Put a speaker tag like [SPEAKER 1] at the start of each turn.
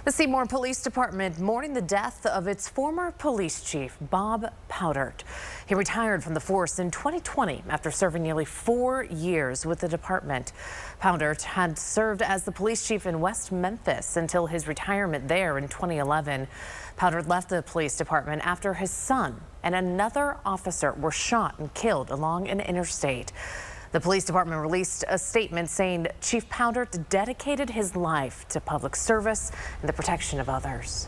[SPEAKER 1] The Seymour Police Department mourning the death of its former police chief, Bob Powdert. He retired from the force in 2020 after serving nearly 4 years with the department. Powdert had served as the police chief in West Memphis until his retirement there in 2011. Powdert left the police department after his son and another officer were shot and killed along an interstate. The police department released a statement saying Chief Powdert dedicated his life to public service and the protection of others.